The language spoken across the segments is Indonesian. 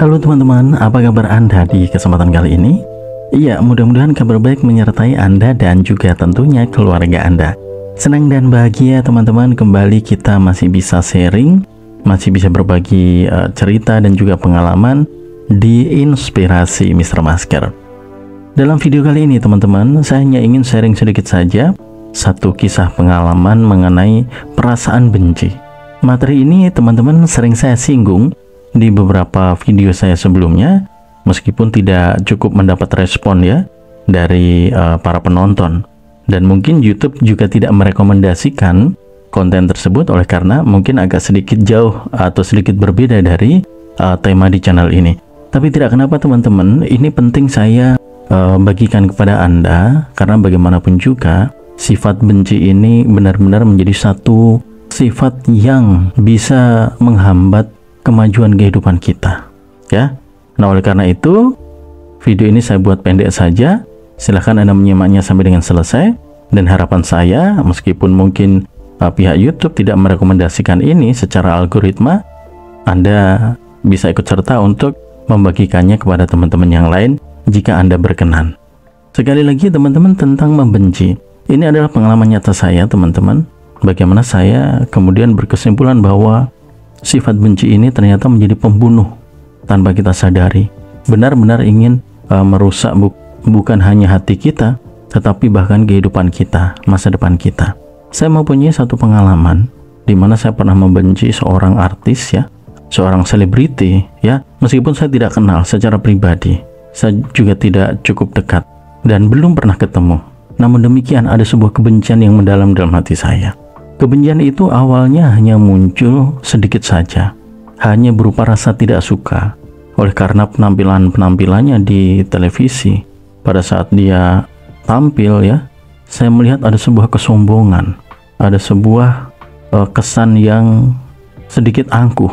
Halo teman-teman, apa kabar Anda di kesempatan kali ini? Iya, mudah-mudahan kabar baik menyertai Anda dan juga tentunya keluarga Anda. Senang dan bahagia teman-teman, kembali kita masih bisa sharing, masih bisa berbagi cerita dan juga pengalaman di Inspirasi Mr. Masker. Dalam video kali ini teman-teman, saya hanya ingin sharing sedikit saja satu kisah pengalaman mengenai perasaan benci. Materi ini teman-teman sering saya singgung di beberapa video saya sebelumnya, meskipun tidak cukup mendapat respon ya dari para penonton, dan mungkin YouTube juga tidak merekomendasikan konten tersebut oleh karena mungkin agak sedikit jauh atau sedikit berbeda dari tema di channel ini. Tapi tidak kenapa teman-teman, ini penting saya bagikan kepada Anda karena bagaimanapun juga sifat benci ini benar-benar menjadi satu sifat yang bisa menghambat kemajuan kehidupan kita ya. Nah, oleh karena itu video ini saya buat pendek saja, silahkan Anda menyimaknya sampai dengan selesai, dan harapan saya meskipun mungkin pihak YouTube tidak merekomendasikan ini secara algoritma, Anda bisa ikut serta untuk membagikannya kepada teman-teman yang lain jika Anda berkenan. Sekali lagi teman-teman, tentang membenci, ini adalah pengalaman nyata saya teman-teman, bagaimana saya kemudian berkesimpulan bahwa sifat benci ini ternyata menjadi pembunuh tanpa kita sadari, benar-benar ingin merusak bukan hanya hati kita, tetapi bahkan kehidupan kita, masa depan kita. Saya mempunyai satu pengalaman di mana saya pernah membenci seorang artis ya, seorang selebriti ya, meskipun saya tidak kenal secara pribadi, saya juga tidak cukup dekat dan belum pernah ketemu. Namun demikian ada sebuah kebencian yang mendalam dalam hati saya. Kebencian itu awalnya hanya muncul sedikit saja, hanya berupa rasa tidak suka oleh karena penampilannya di televisi. Pada saat dia tampil ya, saya melihat ada sebuah kesombongan, ada sebuah kesan yang sedikit angkuh.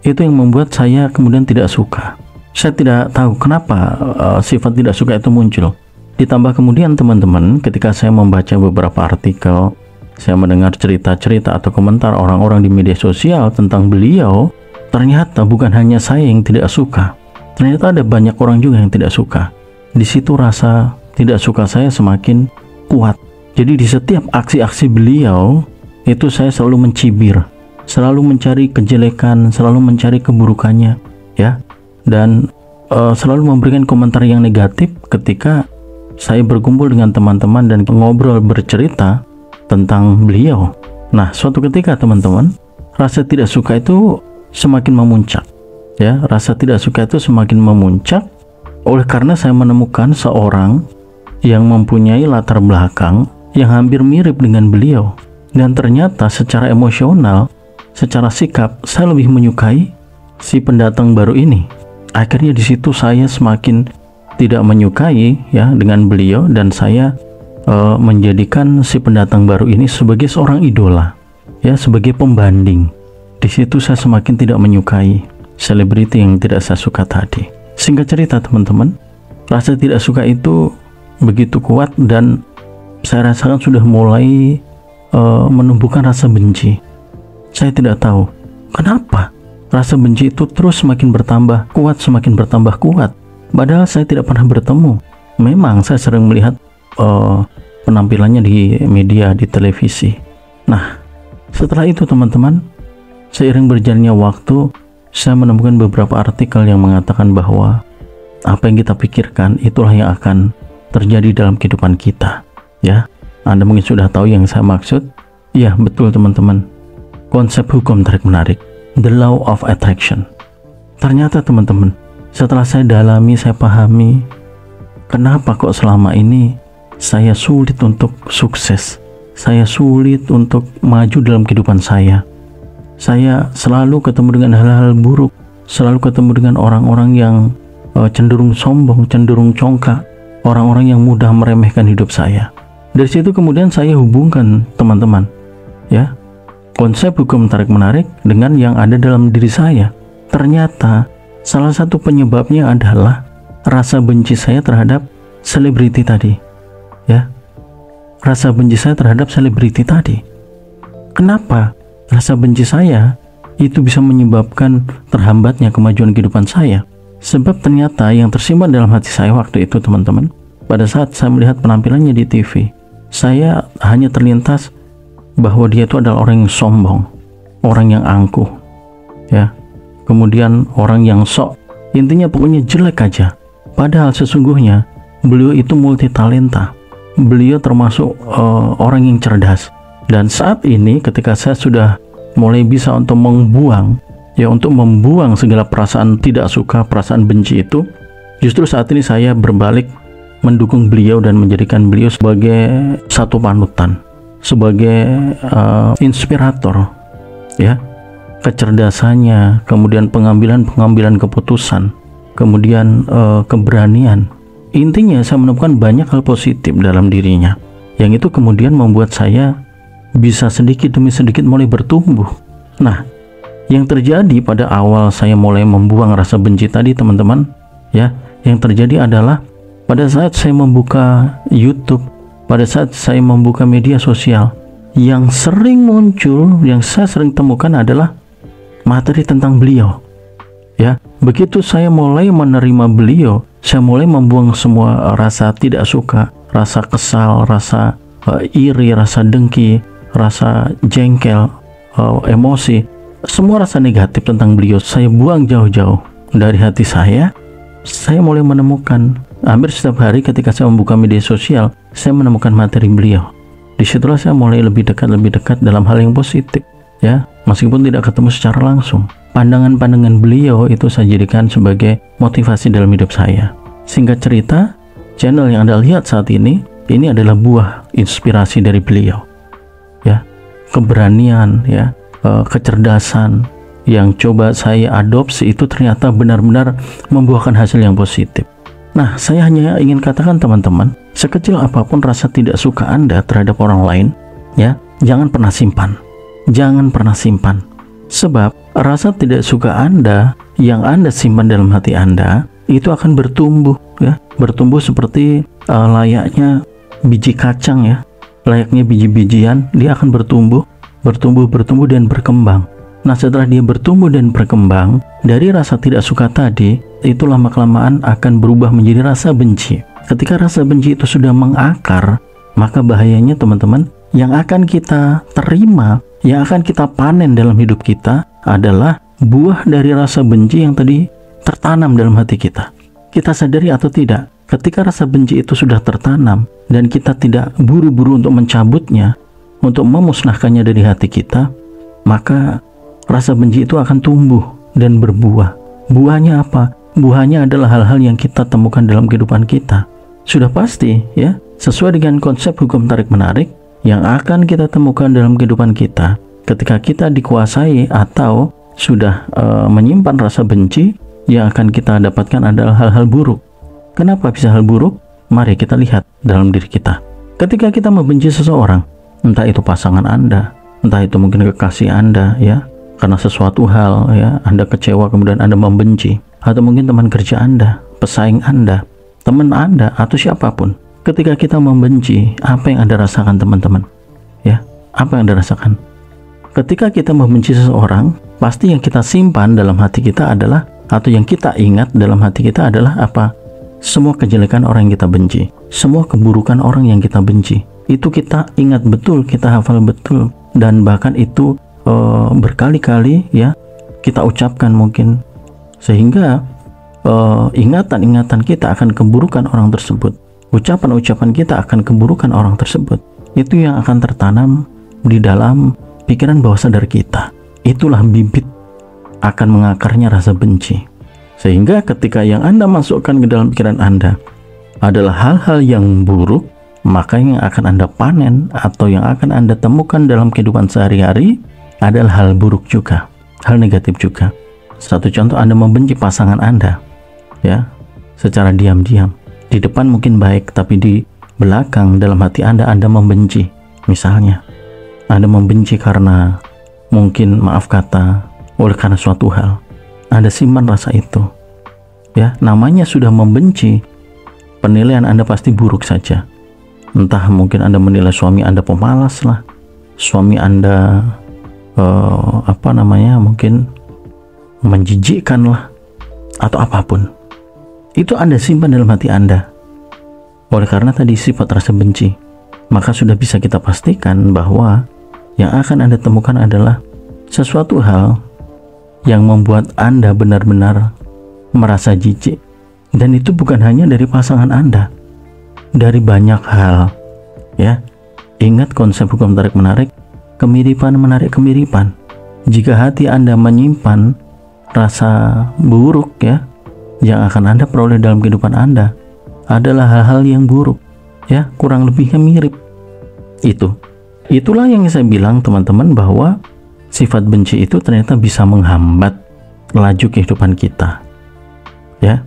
Itu yang membuat saya kemudian tidak suka. Saya tidak tahu kenapa sifat tidak suka itu muncul. Ditambah kemudian teman-teman, ketika saya membaca beberapa artikel, saya mendengar cerita-cerita atau komentar orang-orang di media sosial tentang beliau, ternyata bukan hanya saya yang tidak suka. Ternyata ada banyak orang juga yang tidak suka. Di situ rasa tidak suka saya semakin kuat. Jadi di setiap aksi-aksi beliau, itu saya selalu mencibir, selalu mencari kejelekan, selalu mencari keburukannya, ya. Dan selalu memberikan komentar yang negatif ketika saya berkumpul dengan teman-teman dan ngobrol bercerita tentang beliau. Nah, suatu ketika teman-teman, rasa tidak suka itu semakin memuncak ya, rasa tidak suka itu semakin memuncak oleh karena saya menemukan seorang yang mempunyai latar belakang yang hampir mirip dengan beliau, dan ternyata secara emosional, secara sikap saya lebih menyukai si pendatang baru ini. Akhirnya di situ saya semakin tidak menyukai ya dengan beliau, dan saya menjadikan si pendatang baru ini sebagai seorang idola ya, sebagai pembanding. Di situ saya semakin tidak menyukai selebriti yang tidak saya suka tadi. Singkat cerita teman-teman, rasa tidak suka itu begitu kuat dan saya rasakan sudah mulai menumbuhkan rasa benci. Saya tidak tahu kenapa rasa benci itu terus semakin bertambah kuat, semakin bertambah kuat, padahal saya tidak pernah bertemu. Memang saya sering melihat penampilannya di media, di televisi. Nah, setelah itu teman-teman, seiring berjalannya waktu, saya menemukan beberapa artikel yang mengatakan bahwa apa yang kita pikirkan itulah yang akan terjadi dalam kehidupan kita ya. Anda mungkin sudah tahu yang saya maksud. Ya, betul teman-teman, konsep hukum tarik menarik, the law of attraction. Ternyata teman-teman, setelah saya dalami, saya pahami kenapa kok selama ini saya sulit untuk sukses, saya sulit untuk maju dalam kehidupan saya. Saya selalu ketemu dengan hal-hal buruk, selalu ketemu dengan orang-orang yang cenderung sombong, cenderung congkak, orang-orang yang mudah meremehkan hidup saya. Dari situ kemudian saya hubungkan teman-teman ya, konsep hukum tarik menarik dengan yang ada dalam diri saya. Ternyata salah satu penyebabnya adalah rasa benci saya terhadap selebriti tadi ya, rasa benci saya terhadap selebriti tadi. Kenapa rasa benci saya itu bisa menyebabkan terhambatnya kemajuan kehidupan saya? Sebab ternyata yang tersimpan dalam hati saya waktu itu teman-teman, pada saat saya melihat penampilannya di TV, saya hanya terlintas bahwa dia itu adalah orang yang sombong, orang yang angkuh, ya, kemudian orang yang sok, intinya pokoknya jelek aja. Padahal sesungguhnya beliau itu multi talenta, beliau termasuk orang yang cerdas. Dan saat ini ketika saya sudah mulai bisa untuk membuang segala perasaan tidak suka, perasaan benci itu, justru saat ini saya berbalik mendukung beliau dan menjadikan beliau sebagai satu panutan, sebagai inspirator, ya, kecerdasannya, kemudian pengambilan keputusan, kemudian keberanian. Intinya saya menemukan banyak hal positif dalam dirinya, yang itu kemudian membuat saya bisa sedikit demi sedikit mulai bertumbuh. Nah, yang terjadi pada awal saya mulai membuang rasa benci tadi teman-teman, ya, yang terjadi adalah pada saat saya membuka YouTube, pada saat saya membuka media sosial, yang sering muncul, yang saya sering temukan adalah materi tentang beliau, ya. Begitu saya mulai menerima beliau, saya mulai membuang semua rasa tidak suka, rasa kesal, rasa iri, rasa dengki, rasa jengkel, emosi, semua rasa negatif tentang beliau saya buang jauh-jauh dari hati saya. Saya mulai menemukan, hampir setiap hari ketika saya membuka media sosial, saya menemukan materi beliau. Disitulah saya mulai lebih dekat dalam hal yang positif, ya, meskipun tidak ketemu secara langsung. Pandangan-pandangan beliau itu saya jadikan sebagai motivasi dalam hidup saya. Singkat cerita, channel yang Anda lihat saat ini adalah buah inspirasi dari beliau, ya, keberanian, ya, kecerdasan yang coba saya adopsi itu ternyata benar-benar membuahkan hasil yang positif. Nah, saya hanya ingin katakan teman-teman, sekecil apapun rasa tidak suka Anda terhadap orang lain, ya, jangan pernah simpan. Jangan pernah simpan. Sebab rasa tidak suka Anda yang Anda simpan dalam hati Anda itu akan bertumbuh, ya, bertumbuh seperti layaknya biji kacang, ya, layaknya biji-bijian, dia akan bertumbuh dan berkembang. Nah, setelah dia bertumbuh dan berkembang, dari rasa tidak suka tadi, itu lama-kelamaan akan berubah menjadi rasa benci. Ketika rasa benci itu sudah mengakar, maka bahayanya teman-teman, yang akan kita terima, yang akan kita panen dalam hidup kita adalah buah dari rasa benci yang tadi tertanam dalam hati kita. Kita sadari atau tidak, ketika rasa benci itu sudah tertanam dan kita tidak buru-buru untuk mencabutnya, untuk memusnahkannya dari hati kita, maka rasa benci itu akan tumbuh dan berbuah. Buahnya apa? Buahnya adalah hal-hal yang kita temukan dalam kehidupan kita. Sudah pasti, ya, sesuai dengan konsep hukum tarik-menarik yang akan kita temukan dalam kehidupan kita ketika kita dikuasai atau sudah menyimpan rasa benci, yang akan kita dapatkan adalah hal-hal buruk. Kenapa bisa hal buruk? Mari kita lihat dalam diri kita. Ketika kita membenci seseorang, entah itu pasangan Anda, entah itu mungkin kekasih Anda, ya, karena sesuatu hal, ya, Anda kecewa kemudian Anda membenci, atau mungkin teman kerja Anda, pesaing Anda, teman Anda, atau siapapun. Ketika kita membenci, apa yang Anda rasakan teman-teman? Ya, apa yang Anda rasakan? Ketika kita membenci seseorang, pasti yang kita simpan dalam hati kita adalah, atau yang kita ingat dalam hati kita adalah apa? Semua kejelekan orang yang kita benci, semua keburukan orang yang kita benci, itu kita ingat betul, kita hafal betul, dan bahkan itu berkali-kali, ya, kita ucapkan mungkin, sehingga ingatan-ingatan kita akan keburukan orang tersebut, ucapan-ucapan kita akan keburukan orang tersebut, itu yang akan tertanam di dalam pikiran bawah sadar kita. Itulah bibit akan mengakarnya rasa benci. Sehingga ketika yang Anda masukkan ke dalam pikiran Anda adalah hal-hal yang buruk, maka yang akan Anda panen atau yang akan Anda temukan dalam kehidupan sehari-hari adalah hal buruk juga, hal negatif juga. Satu contoh, Anda membenci pasangan Anda, ya, secara diam-diam. Di depan mungkin baik, tapi di belakang dalam hati Anda membenci. Misalnya, Anda membenci karena mungkin, maaf kata, oleh karena suatu hal, Anda simpan rasa itu, ya, namanya sudah membenci. Penilaian Anda pasti buruk saja. Entah mungkin Anda menilai suami Anda pemalas lah, suami Anda mungkin menjijikkan lah, atau apapun, itu Anda simpan dalam hati Anda. Oleh karena tadi sifat rasa benci, maka sudah bisa kita pastikan bahwa yang akan Anda temukan adalah sesuatu hal yang membuat Anda benar-benar merasa jijik. Dan itu bukan hanya dari pasangan Anda, dari banyak hal, ya. Ingat konsep hukum tarik-menarik, kemiripan menarik kemiripan. Jika hati Anda menyimpan rasa buruk, ya, yang akan Anda peroleh dalam kehidupan Anda adalah hal-hal yang buruk, ya, kurang lebihnya mirip. Itulah yang saya bilang, teman-teman, bahwa sifat benci itu ternyata bisa menghambat laju kehidupan kita, ya.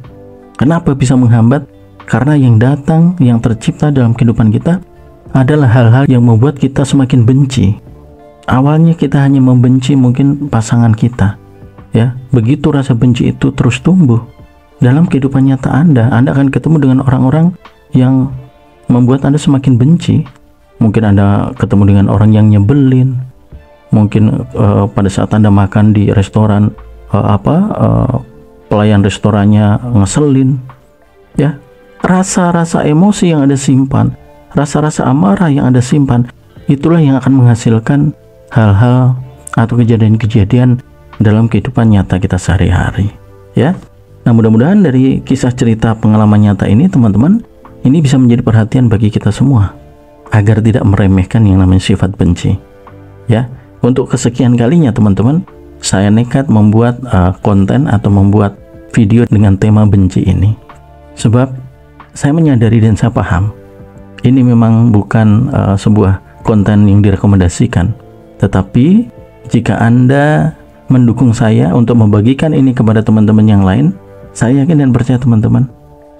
Kenapa bisa menghambat? Karena yang datang, yang tercipta dalam kehidupan kita adalah hal-hal yang membuat kita semakin benci. Awalnya kita hanya membenci mungkin pasangan kita, ya. Begitu rasa benci itu terus tumbuh dalam kehidupan nyata Anda akan ketemu dengan orang-orang yang membuat Anda semakin benci. Mungkin Anda ketemu dengan orang yang nyebelin. Mungkin pada saat Anda makan di restoran, pelayan restorannya ngeselin, ya. Rasa-rasa emosi yang Anda simpan, rasa-rasa amarah yang Anda simpan, itulah yang akan menghasilkan hal-hal atau kejadian-kejadian dalam kehidupan nyata kita sehari-hari, ya. Nah, mudah-mudahan dari kisah cerita pengalaman nyata ini, teman-teman, ini bisa menjadi perhatian bagi kita semua agar tidak meremehkan yang namanya sifat benci, ya. Untuk kesekian kalinya, teman-teman, saya nekat membuat konten atau membuat video dengan tema benci ini, sebab saya menyadari dan saya paham ini memang bukan sebuah konten yang direkomendasikan. Tetapi jika Anda mendukung saya untuk membagikan ini kepada teman-teman yang lain, saya yakin dan percaya, teman-teman,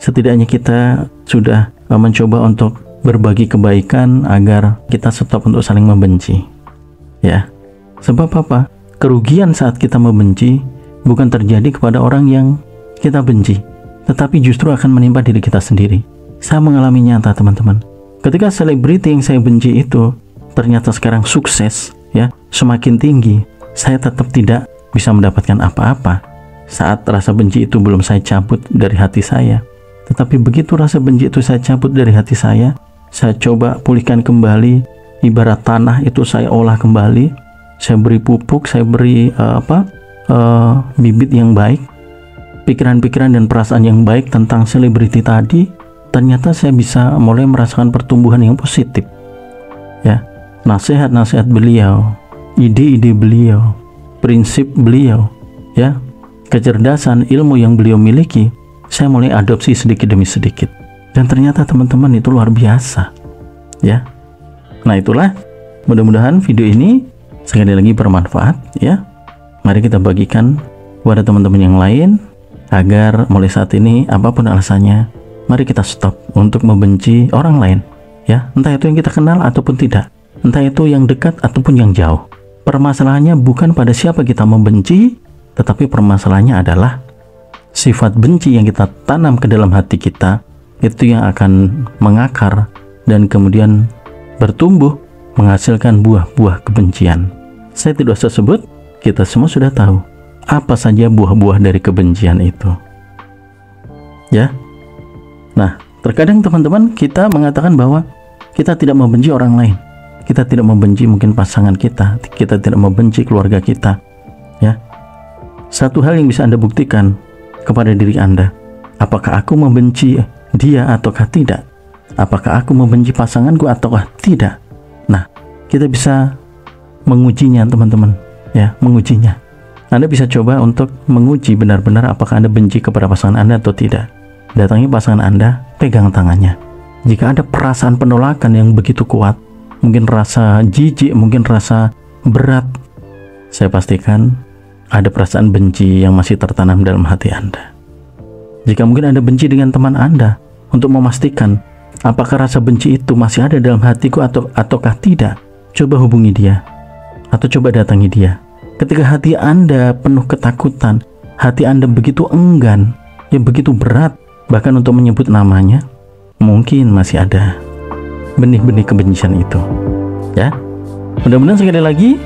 setidaknya kita sudah mencoba untuk berbagi kebaikan agar kita stop untuk saling membenci, ya. Sebab apa? Kerugian saat kita membenci bukan terjadi kepada orang yang kita benci, tetapi justru akan menimpa diri kita sendiri. Saya mengalami nyata, teman-teman. Ketika selebriti yang saya benci itu ternyata sekarang sukses, ya, semakin tinggi, saya tetap tidak bisa mendapatkan apa-apa saat rasa benci itu belum saya cabut dari hati saya. Tetapi begitu rasa benci itu saya cabut dari hati saya coba pulihkan kembali. Ibarat tanah itu saya olah kembali, saya beri pupuk, saya beri bibit yang baik, pikiran-pikiran dan perasaan yang baik tentang selebriti tadi. Ternyata saya bisa mulai merasakan pertumbuhan yang positif, ya. Nasihat-nasihat beliau, ide-ide beliau, prinsip beliau, ya, kecerdasan, ilmu yang beliau miliki, saya mulai adopsi sedikit demi sedikit. Dan ternyata, teman-teman, itu luar biasa, ya. Nah, itulah, mudah-mudahan video ini sekali lagi bermanfaat, ya. Mari kita bagikan kepada teman-teman yang lain agar mulai saat ini, apapun alasannya, mari kita stop untuk membenci orang lain, ya. Entah itu yang kita kenal ataupun tidak, entah itu yang dekat ataupun yang jauh. Permasalahannya bukan pada siapa kita membenci, tetapi permasalahannya adalah sifat benci yang kita tanam ke dalam hati kita, itu yang akan mengakar dan kemudian bertumbuh menghasilkan buah-buah kebencian. Saya tidak usah sebut, kita semua sudah tahu apa saja buah-buah dari kebencian itu, ya. Nah, terkadang, teman-teman, kita mengatakan bahwa kita tidak membenci orang lain, kita tidak membenci mungkin pasangan kita tidak membenci keluarga kita, ya. Satu hal yang bisa Anda buktikan kepada diri Anda, apakah aku membenci dia ataukah tidak? Apakah aku membenci pasanganku ataukah tidak? Nah, kita bisa mengujinya, teman-teman, ya, mengujinya. Anda bisa coba untuk menguji benar-benar apakah Anda benci kepada pasangan Anda atau tidak. Datangi pasangan Anda, pegang tangannya. Jika ada perasaan penolakan yang begitu kuat, mungkin rasa jijik, mungkin rasa berat, saya pastikan ada perasaan benci yang masih tertanam dalam hati Anda. Jika mungkin Anda benci dengan teman Anda, untuk memastikan apakah rasa benci itu masih ada dalam hatiku ataukah tidak, coba hubungi dia atau coba datangi dia. Ketika hati Anda penuh ketakutan, hati Anda begitu enggan, ya begitu berat, bahkan untuk menyebut namanya, mungkin masih ada benih-benih kebencian itu, ya. Mudah-mudahan sekali lagi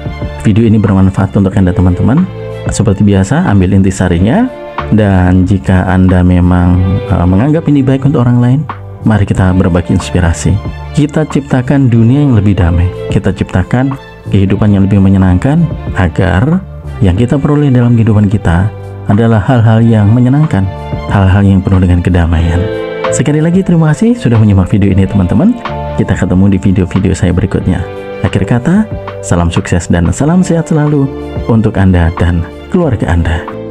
video ini bermanfaat untuk Anda, teman-teman. Seperti biasa, ambil intisarinya, Dan jika Anda memang menganggap ini baik untuk orang lain, mari kita berbagi inspirasi. Kita ciptakan dunia yang lebih damai. Kita ciptakan kehidupan yang lebih menyenangkan, agar yang kita peroleh dalam kehidupan kita adalah hal-hal yang menyenangkan, hal-hal yang penuh dengan kedamaian. Sekali lagi terima kasih sudah menyimak video ini teman-teman. Kita ketemu di video-video saya berikutnya. Akhir kata, salam sukses dan salam sehat selalu untuk Anda dan keluarga Anda.